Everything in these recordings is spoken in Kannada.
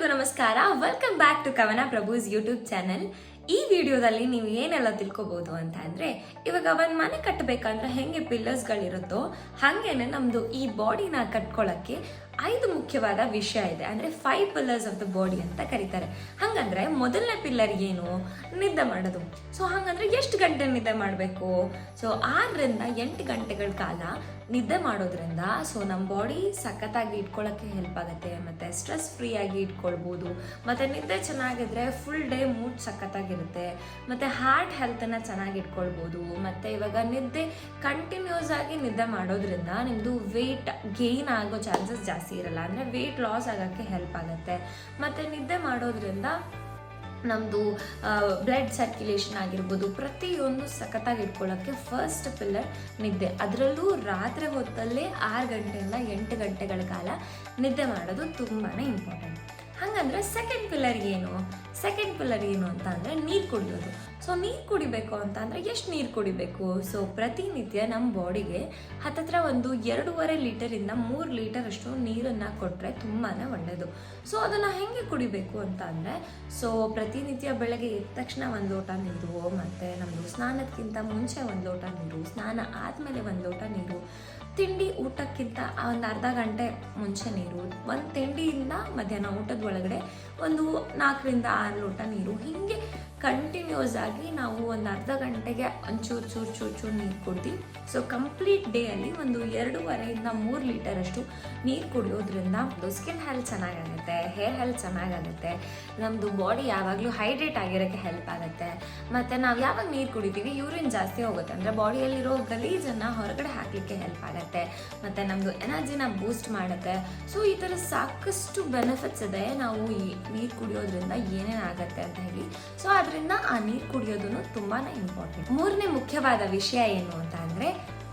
ಎಲ್ರಿಗೂ ನಮಸ್ಕಾರ. ವೆಲ್ಕಮ್ ಬ್ಯಾಕ್ ಟು ಕವನ ಪ್ರಭುಸ್ ಯೂಟ್ಯೂಬ್ ಚಾನೆಲ್. ಈ ವಿಡಿಯೋದಲ್ಲಿ ನೀವು ಏನೆಲ್ಲ ತಿಳ್ಕೊಬಹುದು ಅಂತ ಅಂದ್ರೆ, ಇವಾಗ ಒಂದು ಮನೆ ಕಟ್ಟಬೇಕಂದ್ರೆ ಹೆಂಗೆ ಪಿಲ್ಲರ್ಸ್ಗಳಿರುತ್ತೋ ಹಾಗೇನೆ ನಮ್ದು ಈ ಬಾಡಿನ ಕಟ್ಕೊಳ್ಳೋಕ್ಕೆ 5 ಮುಖ್ಯವಾದ ವಿಷಯ ಇದೆ. ಅಂದರೆ 5 ಪಿಲ್ಲರ್ಸ್ ಆಫ್ ದ ಬಾಡಿ ಅಂತ ಕರೀತಾರೆ. ಹಾಗಂದ್ರೆ ಮೊದಲನೇ ಪಿಲ್ಲರ್ ಏನು? ನಿದ್ದೆ ಮಾಡೋದು. ಸೊ ಹಾಗಂದ್ರೆ ಎಷ್ಟು ಗಂಟೆ ನಿದ್ದೆ ಮಾಡಬೇಕು? ಸೊ 6ರಿಂದ 8 ಗಂಟೆಗಳ ಕಾಲ ನಿದ್ದೆ ಮಾಡೋದ್ರಿಂದ ನಮ್ಮ ಬಾಡಿ ಸಖತ್ತಾಗಿ ಇಟ್ಕೊಳ್ಳೋಕ್ಕೆ ಹೆಲ್ಪ್ ಆಗುತ್ತೆ, ಮತ್ತು ಸ್ಟ್ರೆಸ್ ಫ್ರೀ ಆಗಿ ಇಟ್ಕೊಳ್ಬೋದು. ಮತ್ತು ನಿದ್ದೆ ಚೆನ್ನಾಗಿದ್ರೆ ಫುಲ್ ಡೇ ಮೂಡ್ ಸಖತ್ತಾಗಿರುತ್ತೆ, ಮತ್ತು ಹಾರ್ಟ್ ಹೆಲ್ತನ್ನು ಚೆನ್ನಾಗಿ ಇಟ್ಕೊಳ್ಬೋದು. ಮತ್ತು ಇವಾಗ ನಿದ್ದೆ ಕಂಟಿನ್ಯೂಸ್ ಆಗಿ ನಿದ್ದೆ ಮಾಡೋದ್ರಿಂದ ನಿಮ್ಮದು ವೆಯ್ಟ್ ಗೇನ್ ಆಗೋ ಚಾನ್ಸಸ್ ಜಾಸ್ತಿ ಇರಲ್ಲ, ಅಂದರೆ ವೆಯ್ಟ್ ಲಾಸ್ ಆಗೋಕ್ಕೆ ಹೆಲ್ಪ್ ಆಗುತ್ತೆ. ಮತ್ತು ನಿದ್ದೆ ಮಾಡೋದ್ರಿಂದ ನಮ್ಮದು ಬ್ಲಡ್ ಸರ್ಕ್ಯುಲೇಷನ್ ಆಗಿರ್ಬೋದು, ಪ್ರತಿಯೊಂದು ಸಖತ್ತಾಗಿ ಇಟ್ಕೊಳ್ಳೋಕ್ಕೆ ಫಸ್ಟ್ ಪಿಲ್ಲರ್ ನಿದ್ದೆ. ಅದರಲ್ಲೂ ರಾತ್ರಿ ಹೊತ್ತಲ್ಲೇ 6 ಗಂಟೆಯಿಂದ 8 ಗಂಟೆಗಳ ಕಾಲ ನಿದ್ದೆ ಮಾಡೋದು ತುಂಬಾ ಇಂಪಾರ್ಟೆಂಟ್. ಹಾಗಂದ್ರೆ ಸೆಕೆಂಡ್ ಪಿಲ್ಲರ್ ಏನು ಅಂತ ಅಂದರೆ ನೀರು ಕುಡಿಯೋದು. ಸೊ ನೀರು ಕುಡಿಬೇಕು ಅಂತ ಅಂದರೆ ಎಷ್ಟು ನೀರು ಕುಡಿಬೇಕು? ಸೊ ಪ್ರತಿನಿತ್ಯ ನಮ್ಮ ಬಾಡಿಗೆ ಹತ್ತತ್ರ ಒಂದು 2.5 ಲೀಟರಿಂದ 3 ಲೀಟರ್ ಅಷ್ಟು ನೀರನ್ನು ಕೊಟ್ಟರೆ ತುಂಬಾ ಒಳ್ಳೆಯದು. ಸೊ ಅದನ್ನು ಹೇಗೆ ಕುಡಿಬೇಕು ಅಂತ ಅಂದರೆ, ಸೊ ಪ್ರತಿನಿತ್ಯ ಬೆಳಗ್ಗೆ ಎದ್ದ ತಕ್ಷಣ 1 ಲೋಟ ನೀರು, ಮತ್ತು ನಮ್ಮದು ಸ್ನಾನಕ್ಕಿಂತ ಮುಂಚೆ 1 ಲೋಟ ನೀರು, ಸ್ನಾನ ಆದಮೇಲೆ 1 ಲೋಟ ನೀರು, ತಿಂಡಿ ಊಟಕ್ಕಿಂತ ಒಂದು ಅರ್ಧ ಗಂಟೆ ಮುಂಚೆ ನೀರು, ಒಂದು ತಿಂಡಿಯಿಂದ ಮಧ್ಯಾಹ್ನ ಊಟದ ಒಳಗಡೆ ಒಂದು 4ರಿಂದ 6 ಲೋಟ ನೀರು. ಹೀಗೆ ಕಂಟಿನ್ಯೂಸ್ ಆಗಿ ನಾವು ಒಂದು ಅರ್ಧ ಗಂಟೆಗೆ ಚೂರು ನೀರು ಕುಡ್ದು ಸೊ ಕಂಪ್ಲೀಟ್ ಡೇ ಅಲ್ಲಿ ಒಂದು 2.5ರಿಂದ 3 ಲೀಟರ್ ಅಷ್ಟು ನೀರು ಕುಡಿಯೋದ್ರಿಂದ ಸ್ಕಿನ್ ಹೆಲ್ತ್ ಚೆನ್ನಾಗಾಗುತ್ತೆ, ಹೇರ್ ಹೆಲ್ತ್ ಚೆನ್ನಾಗಾಗುತ್ತೆ, ನಮ್ಮದು ಬಾಡಿ ಯಾವಾಗಲೂ ಹೈಡ್ರೇಟ್ ಆಗಿರೋಕ್ಕೆ ಹೆಲ್ಪ್ ಆಗುತ್ತೆ. ಮತ್ತು ನಾವು ಯಾವಾಗ ನೀರು ಕುಡಿತೀವಿ ಯೂರಿನ್ ಜಾಸ್ತಿ ಹೋಗುತ್ತೆ, ಅಂದರೆ ಬಾಡಿಯಲ್ಲಿರೋ ಗಲೀಜನ್ನು ಹೊರಗಡೆ ಹಾಕಲಿಕ್ಕೆ ಹೆಲ್ಪ್ ಆಗುತ್ತೆ, ಮತ್ತು ನಮ್ಮದು ಎನರ್ಜಿನ ಬೂಸ್ಟ್ ಮಾಡುತ್ತೆ. ಸೊ ಈ ಥರ ಸಾಕಷ್ಟು ಬೆನಿಫಿಟ್ಸ್ ಇದೆ ನಾವು ಈ ನೀರು ಕುಡಿಯೋದ್ರಿಂದ ಏನೇನಾಗುತ್ತೆ ಅಂತ ಹೇಳಿ. ಸೊ ಅದರಿಂದ ಆ ನೀರು ಕುಡಿಯೋದನ್ನು ತುಂಬಾ ಇಂಪಾರ್ಟೆಂಟ್. 3ನೇ ಮುಖ್ಯವಾದ ವಿಷಯ ಏನು ಅಂತ ಅಂದರೆ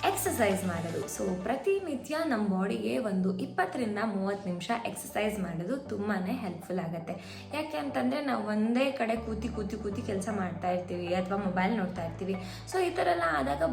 ಎಕ್ಸಸೈಸ್ ಮಾಡೋದು. ಸೊ ಪ್ರತಿನಿತ್ಯ ನಮ್ಮ ಬಾಡಿಗೆ ಒಂದು 20ರಿಂದ 30 ನಿಮಿಷ ಎಕ್ಸಸೈಸ್ ಮಾಡೋದು ತುಂಬಾ ಹೆಲ್ಪ್ಫುಲ್ ಆಗುತ್ತೆ. ಯಾಕೆ ಅಂತಂದರೆ ನಾವು ಒಂದೇ ಕಡೆ ಕೂತಿ ಕೆಲಸ ಮಾಡ್ತಾ ಇರ್ತೀವಿ ಅಥವಾ ಮೊಬೈಲ್ ನೋಡ್ತಾ ಇರ್ತೀವಿ. ಸೊ ಈ ಥರ ಎಲ್ಲ ಆದಾಗ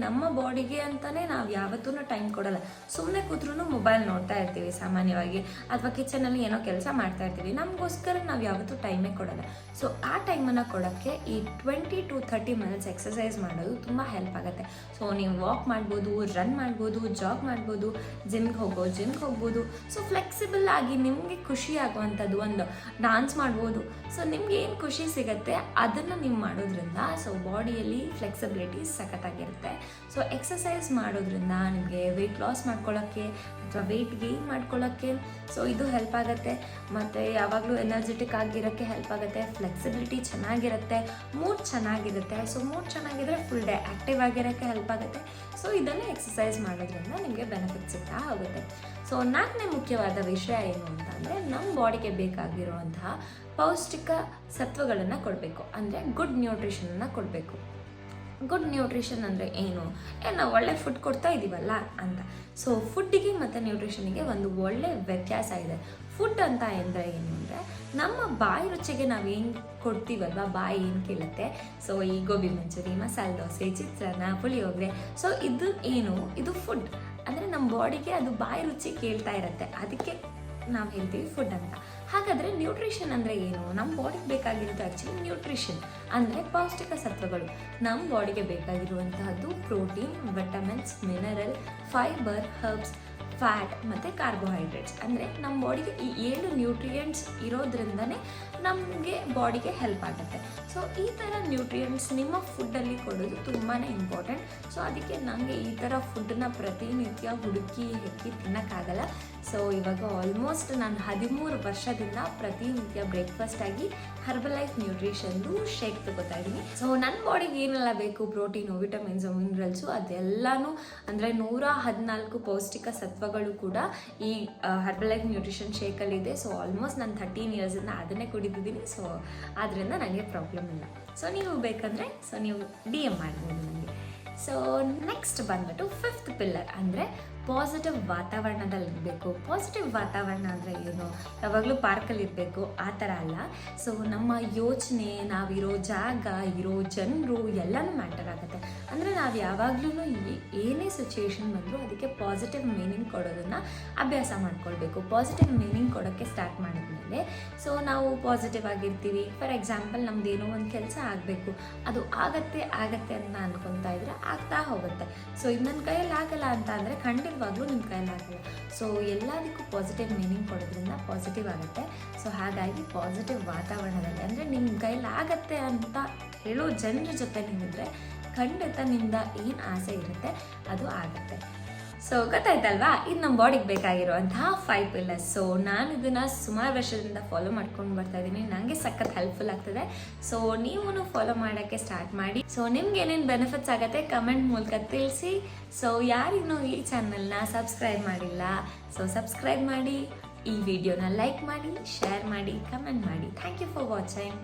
ನಮ್ಮ ಬಾಡಿಗೆ ಅಂತಲೇ ನಾವು ಯಾವತ್ತೂ ಟೈಮ್ ಕೊಡಲ್ಲ. ಸುಮ್ಮನೆ ಕೂತ್ರೂ ಮೊಬೈಲ್ ನೋಡ್ತಾ ಇರ್ತೀವಿ ಸಾಮಾನ್ಯವಾಗಿ, ಅಥವಾ ಕಿಚನಲ್ಲಿ ಏನೋ ಕೆಲಸ ಮಾಡ್ತಾ ಇರ್ತೀವಿ. ನಮಗೋಸ್ಕರ ನಾವು ಯಾವತ್ತೂ ಟೈಮೇ ಕೊಡಲ್ಲ. ಸೊ ಆ ಟೈಮನ್ನು ಕೊಡೋಕ್ಕೆ ಈ 20 to 30 ಮಿನಿಟ್ಸ್ ಎಕ್ಸಸೈಸ್ ಮಾಡೋದು ತುಂಬ ಹೆಲ್ಪ್ ಆಗುತ್ತೆ. ಸೊ ನೀವು ವಾಕ್ ಮಾಡ್ಬೋದು, ರನ್ ಮಾಡ್ಬೋದು, ಜಾಗ್ ಮಾಡ್ಬೋದು, ಜಿಮ್ಗೆ ಹೋಗ್ಬೋದು. ಸೊ ಫ್ಲೆಕ್ಸಿಬಲ್ ಆಗಿ ನಿಮಗೆ ಖುಷಿ ಆಗುವಂಥದ್ದು ಒಂದು ಡಾನ್ಸ್ ಮಾಡ್ಬೋದು. ಸೊ ನಿಮ್ಗೆ ಏನು ಖುಷಿ ಸಿಗುತ್ತೆ ಅದನ್ನು ನೀವು ಮಾಡೋದ್ರಿಂದ ಸೊ ಬಾಡಿಯಲ್ಲಿ ಫ್ಲೆಕ್ಸಿಬಿಲಿಟಿ ಸಖತ್ತಾಗಿರುತ್ತೆ. ಸೊ ಎಕ್ಸಸೈಸ್ ಮಾಡೋದ್ರಿಂದ ನಿಮಗೆ ವೆಯ್ಟ್ ಲಾಸ್ ಮಾಡ್ಕೊಳ್ಳೋಕ್ಕೆ ಅಥವಾ ವೆಯ್ಟ್ ಗೇನ್ ಮಾಡ್ಕೊಳ್ಳೋಕ್ಕೆ ಸೊ ಇದು ಹೆಲ್ಪ್ ಆಗುತ್ತೆ. ಮತ್ತು ಯಾವಾಗಲೂ ಎನರ್ಜೆಟಿಕ್ ಆಗಿರೋಕ್ಕೆ ಹೆಲ್ಪ್ ಆಗುತ್ತೆ, ಫ್ಲೆಕ್ಸಿಬಿಲಿಟಿ ಚೆನ್ನಾಗಿರುತ್ತೆ, ಮೂಡ್ ಚೆನ್ನಾಗಿರುತ್ತೆ. ಸೊ ಮೂಡ್ ಚೆನ್ನಾಗಿದ್ರೆ ಫುಲ್ ಡೇ ಆ್ಯಕ್ಟಿವ್ ಆಗಿರೋಕ್ಕೆ ಹೆಲ್ಪ್ ಆಗುತ್ತೆ. ಸೊ ಇದನ್ನು ಎಕ್ಸಸೈಸ್ ಮಾಡೋದ್ರಿಂದ ನಿಮಗೆ ಬೆನಿಫಿಟ್ ಸಿಗ್ತಾ ಹೋಗುತ್ತೆ. ಸೊ 4ನೇ ಮುಖ್ಯವಾದ ವಿಷಯ ಏನು ಅಂತ ಅಂದರೆ, ನಮ್ಮ ಬಾಡಿಗೆ ಬೇಕಾಗಿರುವಂತಹ ಪೌಷ್ಟಿಕ ಸತ್ವಗಳನ್ನು ಕೊಡಬೇಕು, ಅಂದರೆ ಗುಡ್ ನ್ಯೂಟ್ರಿಷನನ್ನು ಕೊಡಬೇಕು. ಗುಡ್ ನ್ಯೂಟ್ರಿಷನ್ ಅಂದರೆ ಏನು? ನಾವು ಒಳ್ಳೆ ಫುಡ್ ಕೊಡ್ತಾ ಇದ್ದೀವಲ್ಲ ಅಂತ. ಸೊ ಫುಡ್ಡಿಗೆ ಮತ್ತು ನ್ಯೂಟ್ರಿಷನಿಗೆ ಒಂದು ಒಳ್ಳೆ ವ್ಯತ್ಯಾಸ ಇದೆ. ಫುಡ್ ಅಂತ ಅಂದರೆ ಏನು ಅಂದರೆ, ನಮ್ಮ ಬಾಯಿ ರುಚಿಗೆ ನಾವು ಏನು ಕೊಡ್ತೀವಲ್ವ, ಬಾಯಿ ಏನು ಕೇಳುತ್ತೆ. ಸೊ ಈ ಗೋಬಿ ಮಂಚೂರಿ, ಮಸಾಲೆ ದೋಸೆ, ಚಿತ್ರಾನ್ನ, ಪುಳಿಯೋಗರೆ, ಸೊ ಇದು ಫುಡ್. ಅಂದರೆ ನಮ್ಮ ಬಾಡಿಗೆ ಅದು ಬಾಯಿ ರುಚಿ ಕೇಳ್ತಾ ಇರುತ್ತೆ, ಅದಕ್ಕೆ ನಾವು ಹೇಳ್ತೀವಿ ಫುಡ್ ಅಂತ. ಹಾಗಾದರೆ ನ್ಯೂಟ್ರಿಷನ್ ಅಂದರೆ ಏನು? ನಮ್ಮ ಬಾಡಿಗೆ ಬೇಕಾಗಿರೋದು ಆ್ಯಕ್ಚುಲಿ ನ್ಯೂಟ್ರಿಷನ್ ಅಂದರೆ ಪೌಷ್ಟಿಕ ಸತ್ವಗಳು. ನಮ್ಮ ಬಾಡಿಗೆ ಬೇಕಾಗಿರುವಂತಹದ್ದು protein, vitamins, mineral, fibre, herbs, fat ಮತ್ತು ಕಾರ್ಬೋಹೈಡ್ರೇಟ್ಸ್. ಅಂದರೆ ನಮ್ಮ ಬಾಡಿಗೆ ಈ 7 ನ್ಯೂಟ್ರಿಯೆಂಟ್ಸ್ ಇರೋದ್ರಿಂದನೇ ನಮಗೆ ಬಾಡಿಗೆ ಹೆಲ್ಪ್ ಆಗುತ್ತೆ. ಸೊ ಈ ಥರ ನ್ಯೂಟ್ರಿಯೆಂಟ್ಸ್ ನಿಮ್ಮ ಫುಡ್ಡಲ್ಲಿ ಕೊಡೋದು ತುಂಬಾ ಇಂಪಾರ್ಟೆಂಟ್. ಸೊ ಅದಕ್ಕೆ ನನಗೆ ಈ ಥರ ಫುಡ್ಡನ್ನ ಪ್ರತಿನಿತ್ಯ ಹುಡುಕಿ ತಿನ್ನೋಕ್ಕಾಗಲ್ಲ. ಸೊ ಇವಾಗ ಆಲ್ಮೋಸ್ಟ್ ನಾನು 13 ವರ್ಷದಿಂದ ಪ್ರತಿನಿತ್ಯ ಬ್ರೇಕ್ಫಾಸ್ಟ್ ಆಗಿ ಹರ್ಬಲೈಫ್ ನ್ಯೂಟ್ರಿಷನ್ದು ಶೇಕ್ ತಗೋತಾ ಇದ್ದೀನಿ. ಸೊ ನನ್ನ ಬಾಡಿಗೆ ಏನೆಲ್ಲ ಬೇಕು, ಪ್ರೋಟೀನು, ವಿಟಮಿನ್ಸು, ಮಿನರಲ್ಸು, ಅದೆಲ್ಲನೂ ಅಂದರೆ 114 ಪೌಷ್ಟಿಕ ಸತ್ವಗಳು ಕೂಡ ಈ ಹರ್ಬಲೈಫ್ ನ್ಯೂಟ್ರಿಷನ್ ಶೇಕಲ್ಲಿದೆ. ಸೊ ಆಲ್ಮೋಸ್ಟ್ ನಾನು 13 ಇಯರ್ಸಿಂದ ಅದನ್ನೇ ಕುಡಿದಿದ್ದೀನಿ. ಸೊ ಆದ್ದರಿಂದ ನನಗೆ ಪ್ರಾಬ್ಲಮ್ ಇಲ್ಲ. ಸೊ ನೀವು ಬೇಕಂದರೆ ನೀವು DM ಮಾಡ್ಬೋದು ನನಗೆ. ಸೊ ನೆಕ್ಸ್ಟ್ ಬಂದ್ಬಿಟ್ಟು 5th ಪಿಲ್ಲರ್ ಅಂದರೆ ಪಾಸಿಟಿವ್ ವಾತಾವರಣದಲ್ಲಿರಬೇಕು. ಪಾಸಿಟಿವ್ ವಾತಾವರಣ ಅಂದರೆ ಏನು? ಯಾವಾಗಲೂ ಪಾರ್ಕಲ್ಲಿ ಇರಬೇಕು ಆ ಥರ ಅಲ್ಲ. ಸೊ ನಮ್ಮ ಯೋಚನೆ, ನಾವಿರೋ ಜಾಗ, ಇರೋ ಜನರು ಎಲ್ಲನೂ ಮ್ಯಾಟರ್ ಆಗುತ್ತೆ. ಅಂದರೆ ನಾವು ಯಾವಾಗಲೂ ಏನೇ ಸಿಚುವೇಶನ್ ಬಂದರೂ ಅದಕ್ಕೆ ಪಾಸಿಟಿವ್ ಮೀನಿಂಗ್ ಕೊಡೋದನ್ನು ಅಭ್ಯಾಸ ಮಾಡ್ಕೊಳ್ಬೇಕು. ಪಾಸಿಟಿವ್ ಮೀನಿಂಗ್ ಕೊಡೋಕ್ಕೆ ಸ್ಟಾರ್ಟ್ ಮಾಡಿದ್ಮೇಲೆ ಸೊ ನಾವು ಪಾಸಿಟಿವ್ ಆಗಿರ್ತೀವಿ. ಫಾರ್ ಎಕ್ಸಾಂಪಲ್ ನಮ್ದು ಏನೋ ಒಂದು ಕೆಲಸ ಆಗಬೇಕು, ಅದು ಆಗತ್ತೆ ಅಂತ ಅನ್ಕೊತಾ ಇದ್ರೆ ಆಗ್ತಾ ಹೋಗುತ್ತೆ. ಸೊ ಇದು ನನ್ನ ಕೈಯಲ್ಲಿ ಆಗಲ್ಲ ಅಂತ ಅಂದರೆ ಖಂಡಿತವಾಗ್ಲೂ ನಿಮ್ಮ ಕೈಯಲ್ಲಿ ಆಗಲ್ಲ. ಸೊ ಎಲ್ಲದಕ್ಕೂ ಪಾಸಿಟಿವ್ ಮೀನಿಂಗ್ ಕೊಡೋದ್ರಿಂದ ಪಾಸಿಟಿವ್ ಆಗುತ್ತೆ. ಸೊ ಹಾಗಾಗಿ ಪಾಸಿಟಿವ್ ವಾತಾವರಣದಲ್ಲಿ ಅಂದರೆ ನಿಮ್ಮ ಕೈಯಲ್ಲಿ ಆಗತ್ತೆ ಅಂತ ಹೇಳೋ ಜನರ ಜೊತೆ ನೀವಿದ್ರೆ ಖಂಡಿತ ನಿಮ್ದ ಏನು ಆಸೆ ಇರುತ್ತೆ ಅದು ಆಗುತ್ತೆ. ಸೊ ಗೊತ್ತಾಯ್ತಲ್ವಾ, ಇದು ನಮ್ಮ ಬಾಡಿಗೆ ಬೇಕಾಗಿರುವಂತಹ 5 ಪಿಲ್ಲರ್ಸ್. ಸೊ ನಾನು ಇದನ್ನು ಸುಮಾರು ವರ್ಷದಿಂದ ಫಾಲೋ ಮಾಡ್ಕೊಂಡು ಬರ್ತಾ ಇದ್ದೀನಿ. ನನಗೆ ಸಖತ್ ಹೆಲ್ಪ್ಫುಲ್ ಆಗ್ತದೆ. ಸೊ ನೀವು ಫಾಲೋ ಮಾಡೋಕ್ಕೆ ಸ್ಟಾರ್ಟ್ ಮಾಡಿ. ಸೊ ನಿಮ್ಗೆ ಏನೇನು ಬೆನಿಫಿಟ್ಸ್ ಆಗುತ್ತೆ ಕಮೆಂಟ್ ಮೂಲಕ ತಿಳಿಸಿ. ಸೊ ಯಾರಿನ್ನೂ ಈ ಚಾನಲ್ನ ಸಬ್ಸ್ಕ್ರೈಬ್ ಮಾಡಿಲ್ಲ, ಸೊ ಸಬ್ಸ್ಕ್ರೈಬ್ ಮಾಡಿ, ಈ ವಿಡಿಯೋನ ಲೈಕ್ ಮಾಡಿ, ಶೇರ್ ಮಾಡಿ, ಕಮೆಂಟ್ ಮಾಡಿ. Thank you for watching.